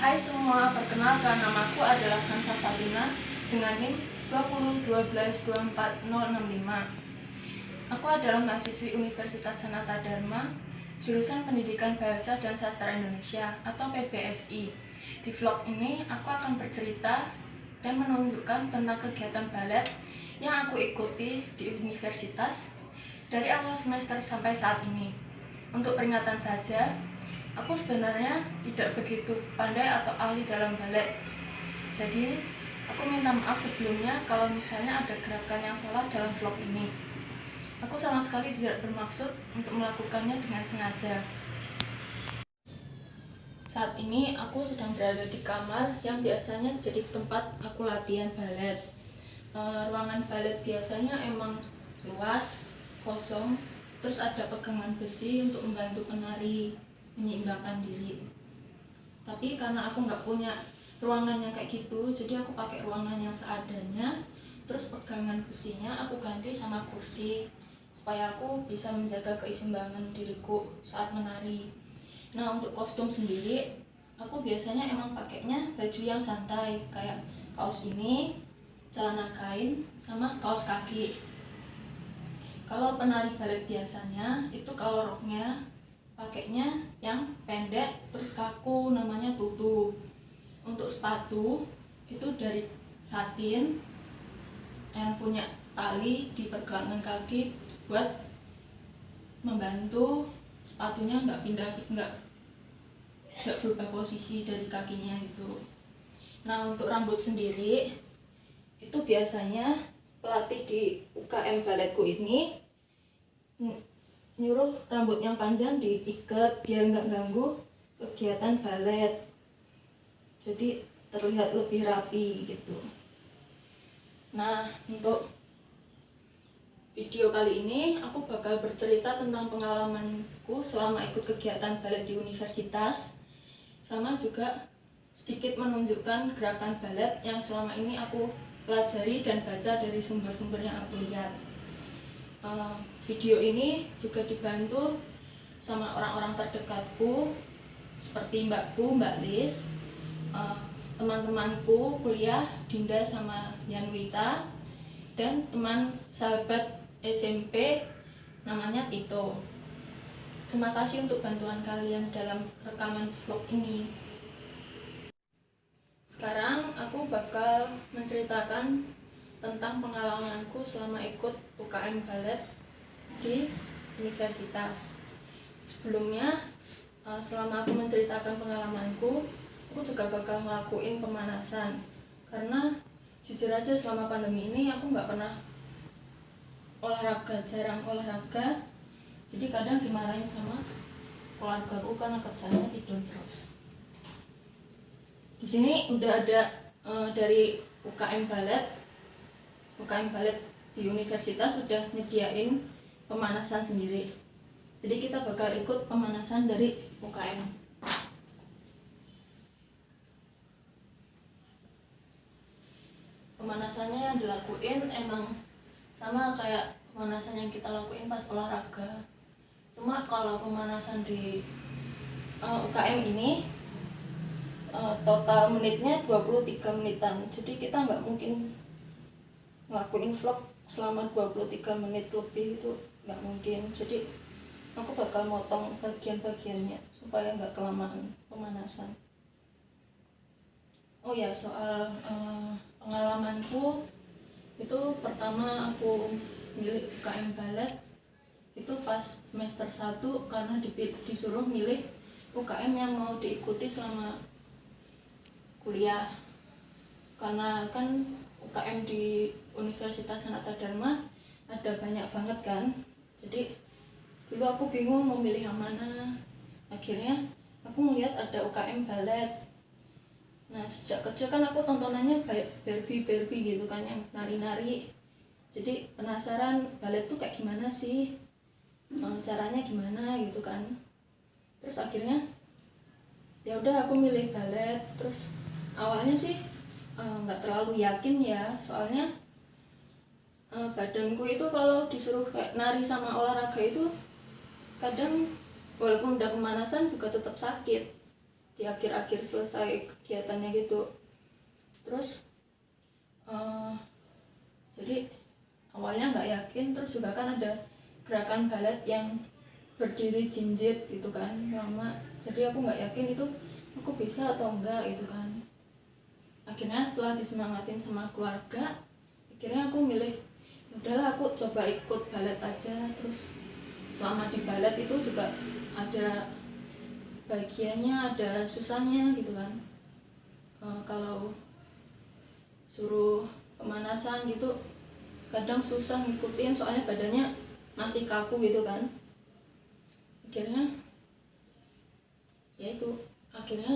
Hai semua, perkenalkan namaku adalah Kansa Fatina dengan NIM 20122424065. Aku adalah mahasiswi Universitas Sanata Dharma, jurusan Pendidikan Bahasa dan Sastra Indonesia atau PBSI. Di vlog ini aku akan bercerita dan menunjukkan tentang kegiatan balet yang aku ikuti di universitas dari awal semester sampai saat ini. Untuk peringatan saja, aku sebenarnya tidak begitu pandai atau ahli dalam balet. Jadi, aku minta maaf sebelumnya kalau misalnya ada gerakan yang salah dalam vlog ini. Aku sama sekali tidak bermaksud untuk melakukannya dengan sengaja. Saat ini aku sedang berada di kamar yang biasanya jadi tempat aku latihan balet. Ruangan balet biasanya emang luas, kosong, terus ada pegangan besi untuk membantu penari menyeimbangkan diri. Tapi karena aku nggak punya ruangan yang kayak gitu, jadi aku pakai ruangan yang seadanya. Terus pegangan besinya aku ganti sama kursi supaya aku bisa menjaga keseimbangan diriku saat menari. Nah, untuk kostum sendiri aku biasanya emang pakainya baju yang santai kayak kaos ini, celana kain, sama kaos kaki. Kalau penari balet biasanya itu kalau roknya pakainya yang pendek terus kaku, namanya tutu. Untuk sepatu itu dari satin yang punya tali di pergelangan kaki buat membantu sepatunya nggak berubah posisi dari kakinya gitu. Nah, untuk rambut sendiri itu biasanya pelatih di UKM baletku ini nyuruh rambut yang panjang diikat biar nggak ganggu kegiatan balet, jadi terlihat lebih rapi gitu. Nah, untuk video kali ini aku bakal bercerita tentang pengalamanku selama ikut kegiatan balet di universitas, sama juga sedikit menunjukkan gerakan balet yang selama ini aku pelajari dan baca dari sumber-sumber yang aku lihat. Video ini juga dibantu sama orang-orang terdekatku seperti mbakku, Mbak Lis, teman-temanku kuliah Dinda sama Yanwita, dan teman sahabat SMP namanya Tito. Terima kasih untuk bantuan kalian dalam rekaman vlog ini. Sekarang aku bakal menceritakan tentang pengalamanku selama ikut UKM balet di universitas. Sebelumnya, selama aku menceritakan pengalamanku, aku juga bakal ngelakuin pemanasan. Karena jujur aja selama pandemi ini aku nggak pernah olahraga, jarang olahraga. Jadi kadang dimarahin sama keluargaku karena kerjanya tidur terus. Di sini udah ada dari UKM balet di universitas sudah nyediain pemanasan sendiri. Jadi kita bakal ikut pemanasan dari UKM. Pemanasannya yang dilakuin emang sama kayak pemanasan yang kita lakuin pas olahraga. Cuma kalau pemanasan di UKM ini total menitnya 23 menitan. Jadi kita nggak mungkin ngelakuin vlog selama 23 menit lebih, itu nggak mungkin. Jadi aku bakal motong bagian-bagiannya supaya nggak kelamaan pemanasan. Oh ya, soal pengalamanku itu, pertama aku milih UKM balet itu pas semester 1 karena disuruh milih UKM yang mau diikuti selama kuliah. Karena kan UKM di Universitas Sanata Dharma ada banyak banget kan, jadi dulu aku bingung mau milih yang mana. Akhirnya aku ngeliat ada UKM balet. Nah, sejak kecil kan aku tontonannya Barbie gitu kan, yang nari-nari. Jadi penasaran balet tuh kayak gimana sih, caranya gimana gitu kan. Terus akhirnya ya udah aku milih balet. Terus awalnya sih nggak terlalu yakin ya, soalnya badanku itu kalau disuruh kayak nari sama olahraga itu kadang walaupun udah pemanasan juga tetap sakit. di akhir-akhir selesai kegiatannya gitu. Terus jadi awalnya nggak yakin, terus juga kan ada gerakan balet yang berdiri jinjit gitu kan lama, jadi aku nggak yakin itu aku bisa atau enggak gitu kan. Akhirnya setelah disemangatin sama keluarga, akhirnya aku milih udahlah aku coba ikut balet aja. Terus selama di balet itu juga ada bagiannya, ada susahnya gitu kan. Kalau suruh pemanasan gitu kadang susah ngikutin, soalnya badannya masih kaku gitu kan. Akhirnya ya itu, akhirnya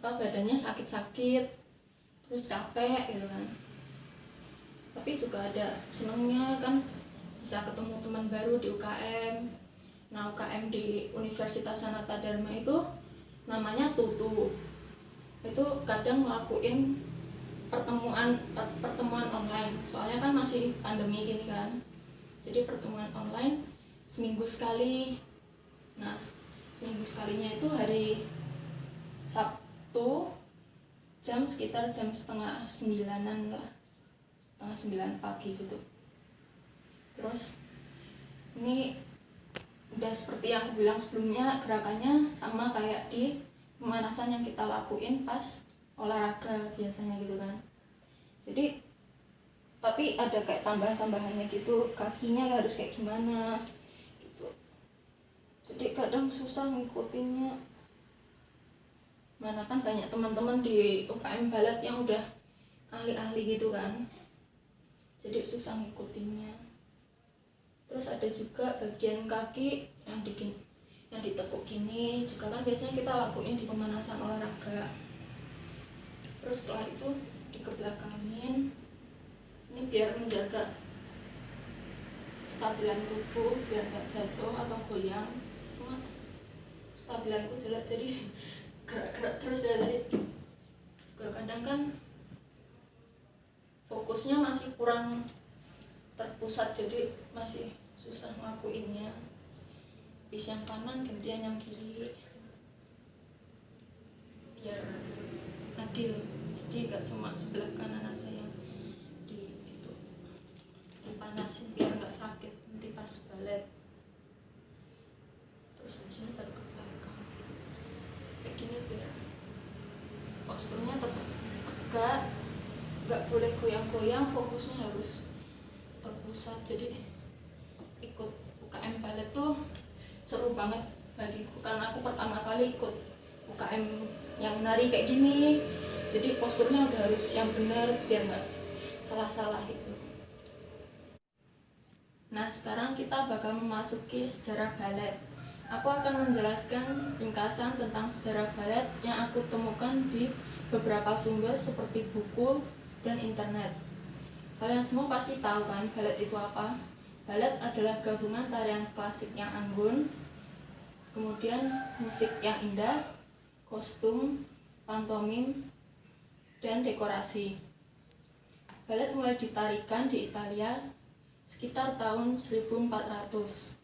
badannya sakit-sakit, terus capek gitu kan. Tapi juga ada senengnya kan, bisa ketemu teman baru di UKM. Nah, UKM di Universitas Sanata Dharma itu namanya Tutu. Itu kadang ngelakuin pertemuan online, soalnya kan masih pandemi gini kan. Jadi pertemuan online seminggu sekali. Nah, seminggu sekalinya itu hari Sabtu sekitar jam setengah 9-an lah, setengah 9 pagi gitu. Terus ini udah seperti yang aku bilang sebelumnya, gerakannya sama kayak di pemanasan yang kita lakuin pas olahraga biasanya gitu kan. Jadi tapi ada kayak tambahannya gitu, kakinya harus kayak gimana gitu. Jadi kadang susah ngikutinnya, mana kan banyak teman-teman di UKM balet yang udah ahli-ahli gitu kan, jadi susah ngikutinnya. Terus ada juga bagian kaki yang ditekuk gini juga kan, biasanya kita lakuin di pemanasan olahraga. Terus setelah itu dikebelakangin, ini biar menjaga kestabilan tubuh biar nggak jatuh atau goyang. Cuma stabilanku jelek, jadi gerak-gerak terus dari tadi. Juga kadang kan fokusnya masih kurang terpusat, jadi masih susah ngelakuinnya. Bis yang kanan gantian yang kiri biar adil, jadi gak cuma sebelah kanan aja yang dipanasin biar nggak sakit nanti pas balet. Terus di sini baru ke belakang kayak gini biar posturnya tetap tegak, nggak boleh goyang-goyang, fokusnya harus terpusat. Jadi ikut UKM balet tuh seru banget bagiku, karena aku pertama kali ikut UKM yang nari kayak gini, jadi posturnya udah harus yang benar biar nggak salah-salah itu. Nah, sekarang kita bakal memasuki sejarah balet. Aku akan menjelaskan ringkasan tentang sejarah balet yang aku temukan di beberapa sumber seperti buku dan internet. Kalian semua pasti tahu kan balet itu apa? Balet adalah gabungan tarian klasik yang anggun, kemudian musik yang indah, kostum, pantomim, dan dekorasi. Balet mulai ditarikan di Italia sekitar tahun 1400.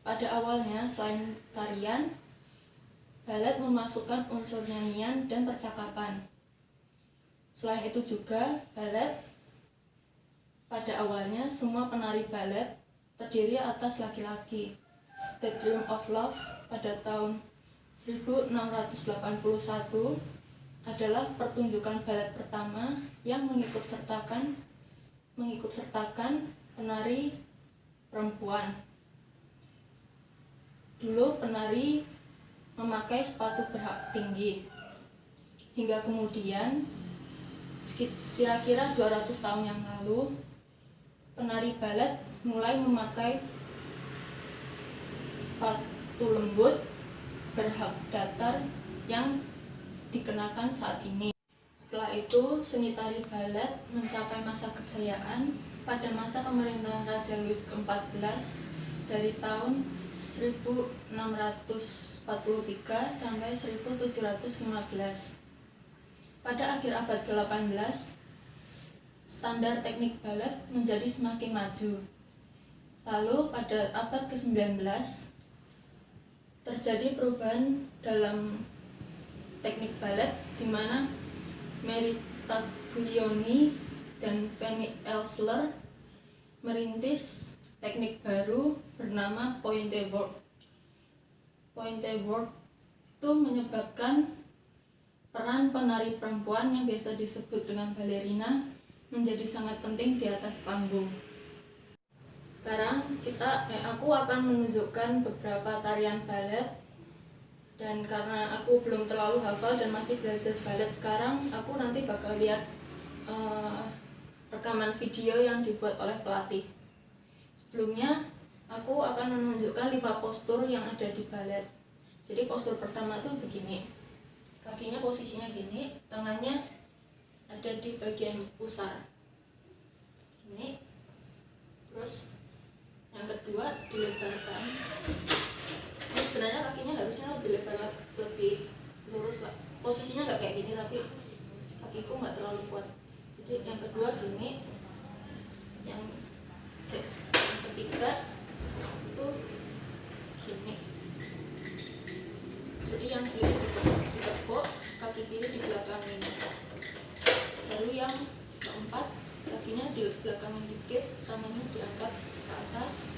Pada awalnya, selain tarian, balet memasukkan unsur nyanyian dan percakapan. Selain itu juga, balet pada awalnya semua penari balet terdiri atas laki-laki. The Dream of Love pada tahun 1681 adalah pertunjukan balet pertama yang mengikut sertakan penari perempuan. Dulu penari memakai sepatu berhak tinggi. Hingga kemudian kira-kira 200 tahun yang lalu, penari balet mulai memakai sepatu lembut berhak datar yang dikenakan saat ini. Setelah itu, seni tari balet mencapai masa kejayaan pada masa pemerintahan Raja Louis ke-14 dari tahun 1643 sampai 1715. Pada akhir abad ke-18, standar teknik balet menjadi semakin maju. Lalu pada abad ke-19 terjadi perubahan dalam teknik balet di mana Mary Taglioni dan Fanny Elsler merintis teknik baru bernama pointe work. Pointe work itu menyebabkan peran penari perempuan yang biasa disebut dengan balerina menjadi sangat penting di atas panggung. Sekarang aku akan menunjukkan beberapa tarian balet, dan karena aku belum terlalu hafal dan masih belajar balet sekarang, aku nanti bakal lihat rekaman video yang dibuat oleh pelatih. Sebelumnya aku akan menunjukkan 5 postur yang ada di balet. Jadi postur pertama tuh begini, kakinya posisinya gini, tangannya ada di bagian pusar ini, terus yang kedua dilebarkan. Ini sebenarnya kakinya harusnya lebih lebar, lebih lurus lah. Posisinya nggak kayak gini, tapi kakiku nggak terlalu kuat. Jadi yang kedua gini, yang ketiga itu gini. Jadi yang kiri ditekuk, kaki kiri di belakang ini. Lalu yang keempat, kakinya di belakang dikit, tangannya diangkat ke atas.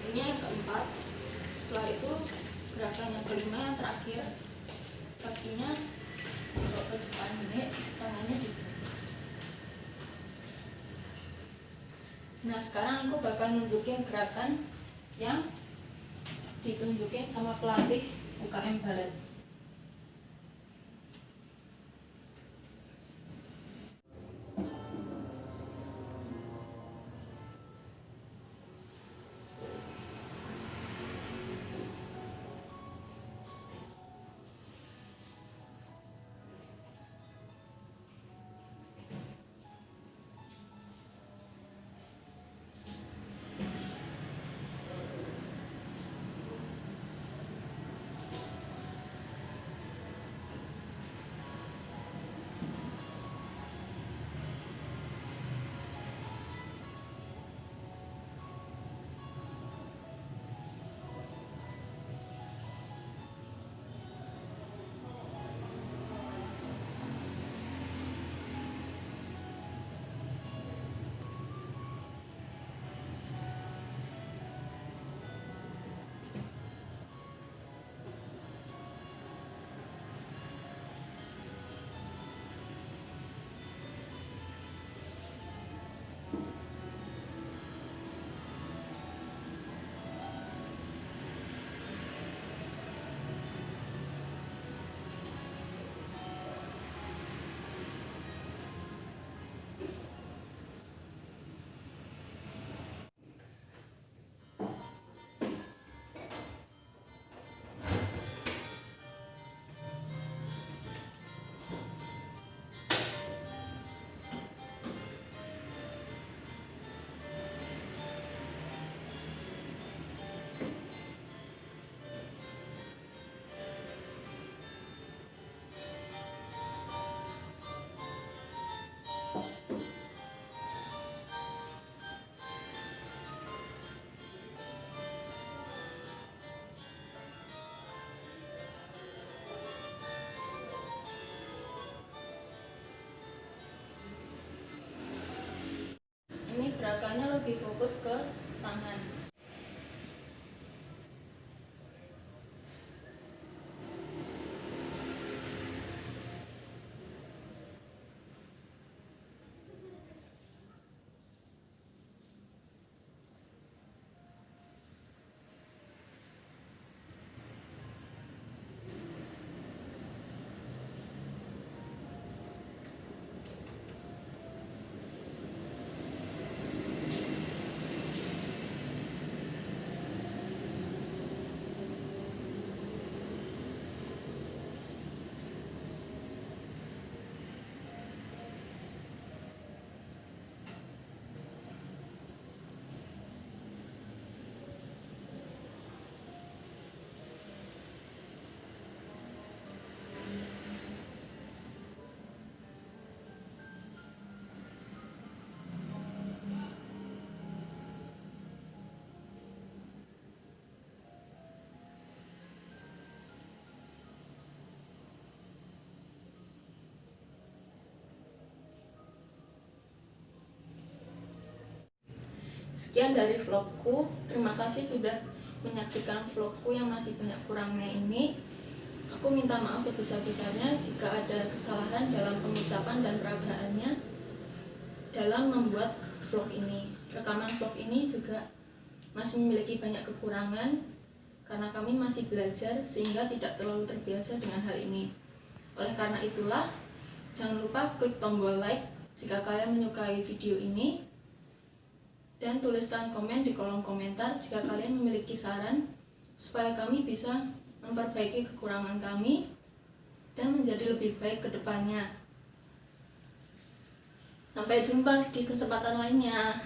Ini yang keempat. Setelah itu gerakan yang kelima, yang terakhir, kakinya dibawa ke depan ini, tangannya di. Nah sekarang aku bakal nunjukin gerakan yang ditunjukin sama pelatih UKM Balet. Ini gerakannya lebih fokus ke tangan. Sekian dari vlogku. Terima kasih sudah menyaksikan vlogku yang masih banyak kurangnya ini. Aku minta maaf sebesar-besarnya jika ada kesalahan dalam pengucapan dan peragaannya dalam membuat vlog ini. Rekaman vlog ini juga masih memiliki banyak kekurangan karena kami masih belajar sehingga tidak terlalu terbiasa dengan hal ini. Oleh karena itulah, jangan lupa klik tombol like jika kalian menyukai video ini, dan tuliskan komen di kolom komentar jika kalian memiliki saran supaya kami bisa memperbaiki kekurangan kami dan menjadi lebih baik ke depannya. Sampai jumpa di kesempatan lainnya.